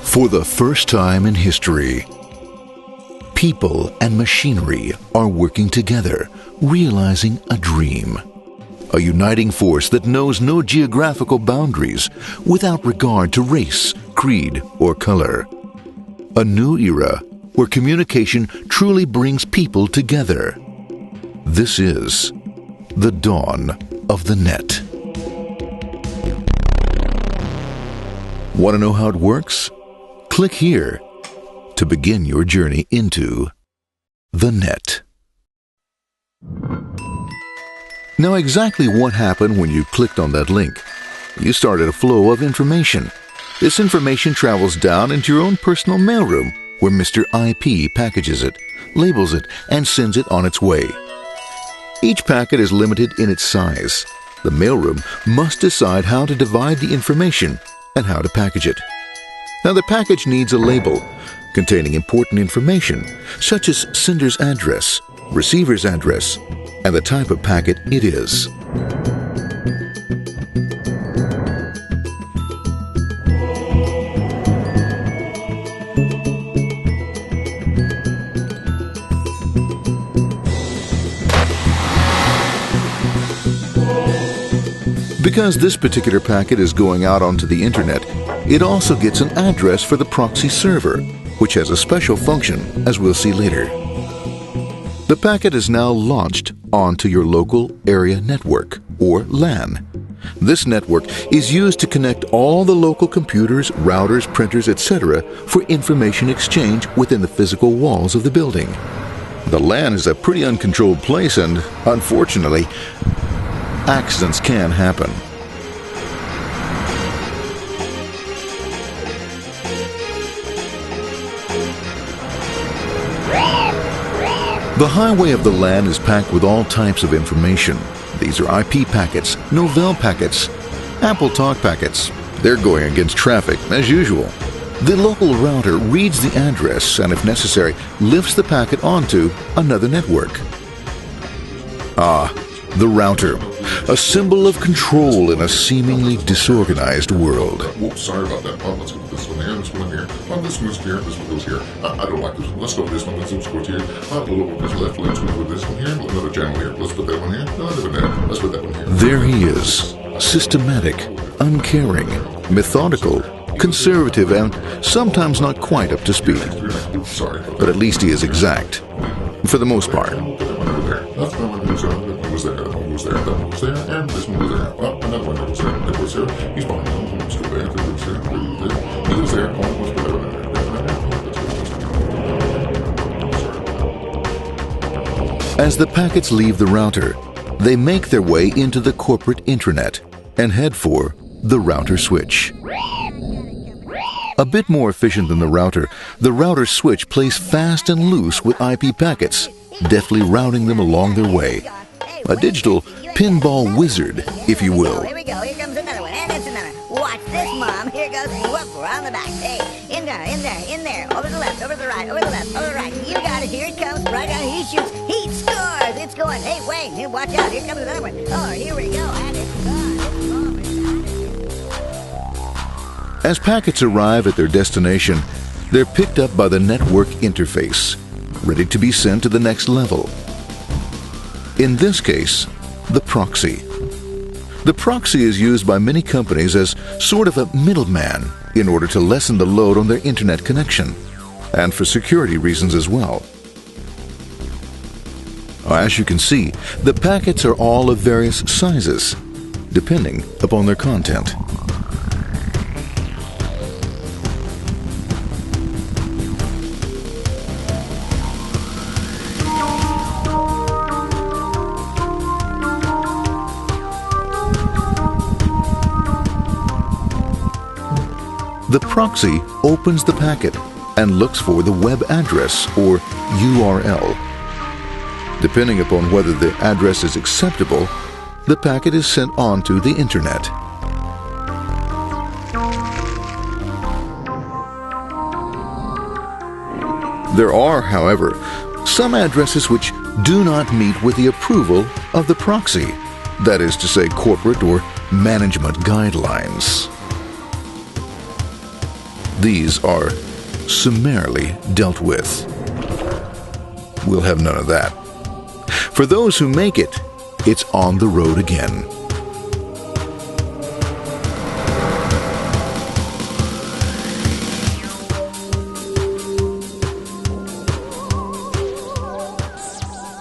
For the first time in history, people and machinery are working together, realizing a dream. A uniting force that knows no geographical boundaries without regard to race, creed, or color. A new era where communication truly brings people together. This is the dawn of the net. Want to know how it works? Click here to begin your journey into the net. Now, exactly what happened when you clicked on that link? You started a flow of information. This information travels down into your own personal mailroom, where Mr. IP packages it, labels it, and sends it on its way. Each packet is limited in its size. The mailroom must decide how to divide the information and how to package it. Now, the package needs a label containing important information, such as sender's address, receiver's address, and the type of packet it is. Because this particular packet is going out onto the internet, it also gets an address for the proxy server, which has a special function, as we'll see later. The packet is now launched onto your local area network, or LAN. This network is used to connect all the local computers, routers, printers, etc. for information exchange within the physical walls of the building. The LAN is a pretty uncontrolled place, and unfortunately, accidents can happen. The highway of the LAN is packed with all types of information. These are IP packets, Novell packets, Apple Talk packets. They're going against traffic, as usual. The local router reads the address and, if necessary, lifts the packet onto another network. The router, a symbol of control in a seemingly disorganized world. Whoops, sorry about that. Let's go with this one here, this one here. This goes here, this one goes here. I don't like this one. Let's go with this one, this one goes here. A little bit this left, let's go with this one here. Another channel here. Let's put that one here. Another one there. Let's put that one here. There he is, systematic, uncaring, methodical, conservative, and sometimes not quite up to speed. Sorry. But at least he is exact, for the most part. That's the one goes there, that one goes there, that one goes there, that one goes there, and this one goes there. Oh, another one goes there, that goes there. He's fine. Let's go there, that goes there, he goes there. Oh, let's put that one there. As the packets leave the router, they make their way into the corporate intranet and head for the router switch. A bit more efficient than the router switch plays fast and loose with IP packets, deftly routing them along their way. A digital pinball wizard, if you will. Here we go. Here comes another one, and it's another. Watch this, Mom. Here goes. Whoop, we're on the back. Hey, in there, in there, in there. Over the left, over the right, over the left, over the right. You got it. Here it comes. Right out. He shoots. He scores. It's going. Hey, wait. Here, watch out. Here comes another one. Oh, here we go. And it's gone. As packets arrive at their destination, they're picked up by the network interface, ready to be sent to the next level. In this case, the proxy. The proxy is used by many companies as sort of a middleman in order to lessen the load on their internet connection, and for security reasons as well. As you can see, the packets are all of various sizes, depending upon their content. The proxy opens the packet and looks for the web address, or URL. Depending upon whether the address is acceptable, the packet is sent on to the internet. There are, however, some addresses which do not meet with the approval of the proxy, that is to say, corporate or management guidelines. these are summarily dealt with. We'll have none of that. For those who make it, it's on the road again.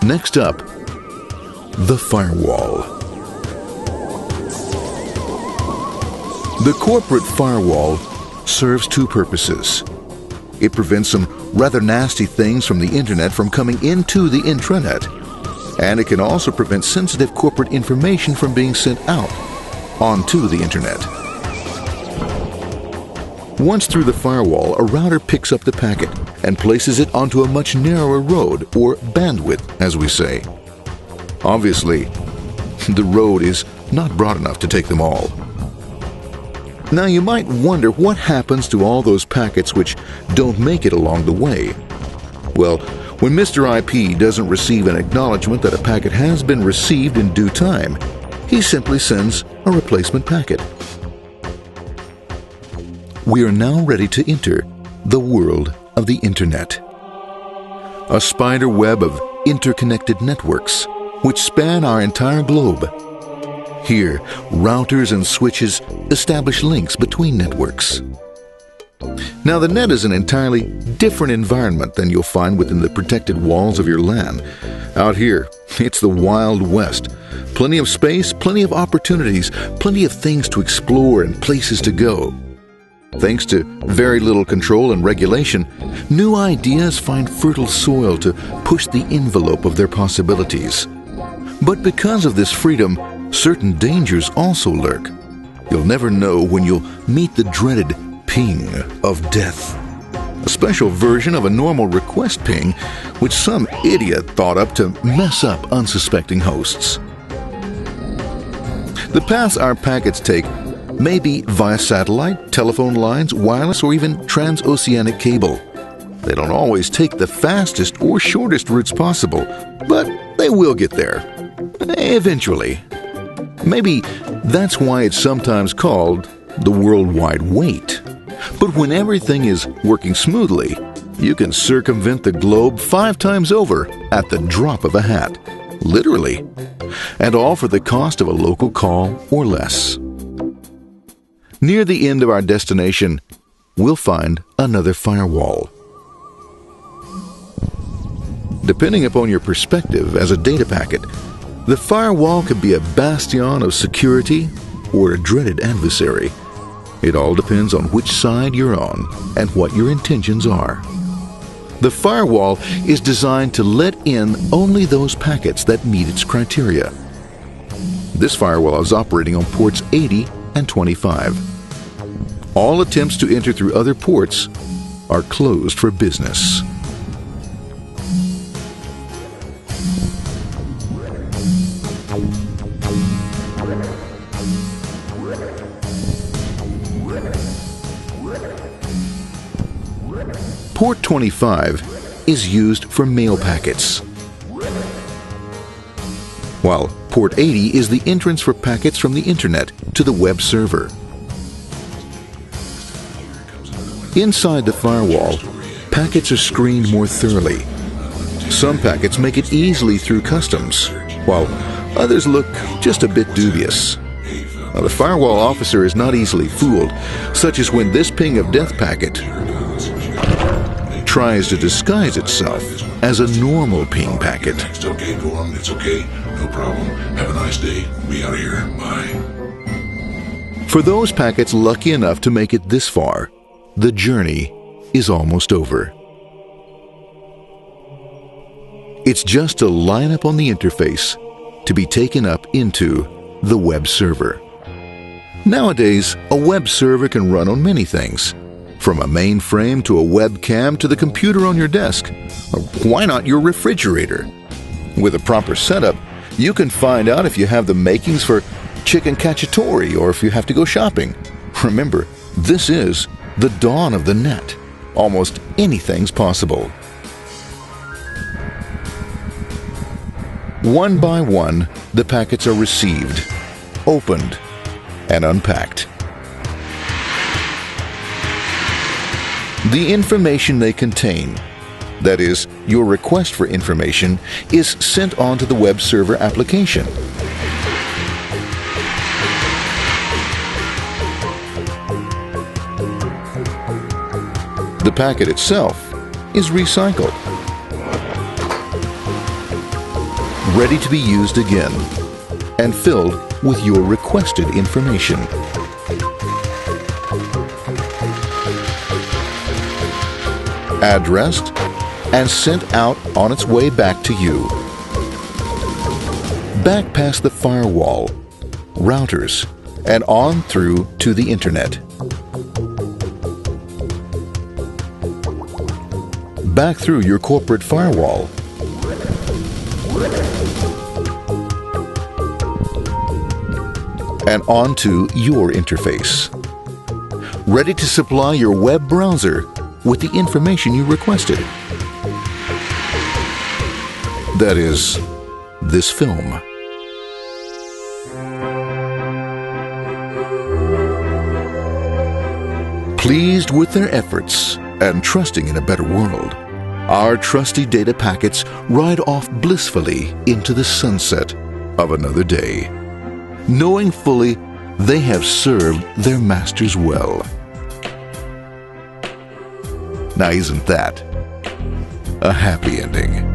Next up, the firewall. The corporate firewall serves two purposes. It prevents some rather nasty things from the internet from coming into the intranet, and it can also prevent sensitive corporate information from being sent out onto the internet. Once through the firewall, a router picks up the packet and places it onto a much narrower road, or bandwidth, as we say. Obviously, the road is not broad enough to take them all. Now you might wonder what happens to all those packets which don't make it along the way. Well, when Mr. IP doesn't receive an acknowledgement that a packet has been received in due time, he simply sends a replacement packet. We are now ready to enter the world of the Internet. A spider web of interconnected networks which span our entire globe. Here, routers and switches establish links between networks. Now, the net is an entirely different environment than you'll find within the protected walls of your LAN. Out here, it's the Wild West. Plenty of space, plenty of opportunities, plenty of things to explore and places to go. Thanks to very little control and regulation, new ideas find fertile soil to push the envelope of their possibilities. But because of this freedom, certain dangers also lurk. You'll never know when you'll meet the dreaded ping of death. A special version of a normal request ping, which some idiot thought up to mess up unsuspecting hosts. The paths our packets take may be via satellite, telephone lines, wireless, or even transoceanic cable. They don't always take the fastest or shortest routes possible, but they will get there. Eventually. Maybe that's why it's sometimes called the worldwide wait. But when everything is working smoothly, you can circumvent the globe 5 times over at the drop of a hat. Literally. And all for the cost of a local call or less. Near the end of our destination, we'll find another firewall. Depending upon your perspective as a data packet, the firewall could be a bastion of security or a dreaded adversary. It all depends on which side you're on and what your intentions are. The firewall is designed to let in only those packets that meet its criteria. This firewall is operating on ports 80 and 25. All attempts to enter through other ports are closed for business. Port 25 is used for mail packets, while Port 80 is the entrance for packets from the Internet to the web server. Inside the firewall, packets are screened more thoroughly. Some packets make it easily through customs, while others look just a bit dubious. Now, the firewall officer is not easily fooled, such as when this ping of death packet tries to disguise itself as a normal ping packet. It's okay, go on, it's okay, no problem. Have a nice day. We out of here. Bye. For those packets lucky enough to make it this far, the journey is almost over. It's just a line up on the interface to be taken up into the web server. Nowadays, a web server can run on many things, from a mainframe to a webcam to the computer on your desk, or why not your refrigerator? With a proper setup, you can find out if you have the makings for chicken cacciatore or if you have to go shopping. Remember, this is the dawn of the net. Almost anything's possible. One by one, the packets are received, opened, and unpacked. The information they contain, that is, your request for information, is sent on to the web server application. The packet itself is recycled, ready to be used again, and filled with your requested information. Addressed and sent out on its way back to you. Back past the firewall, routers, and on through to the internet. Back through your corporate firewall. And onto your interface. Ready to supply your web browser with the information you requested. That is, this film. Pleased with their efforts and trusting in a better world, our trusty data packets ride off blissfully into the sunset of another day, knowing fully they have served their masters well. Now, isn't that a happy ending?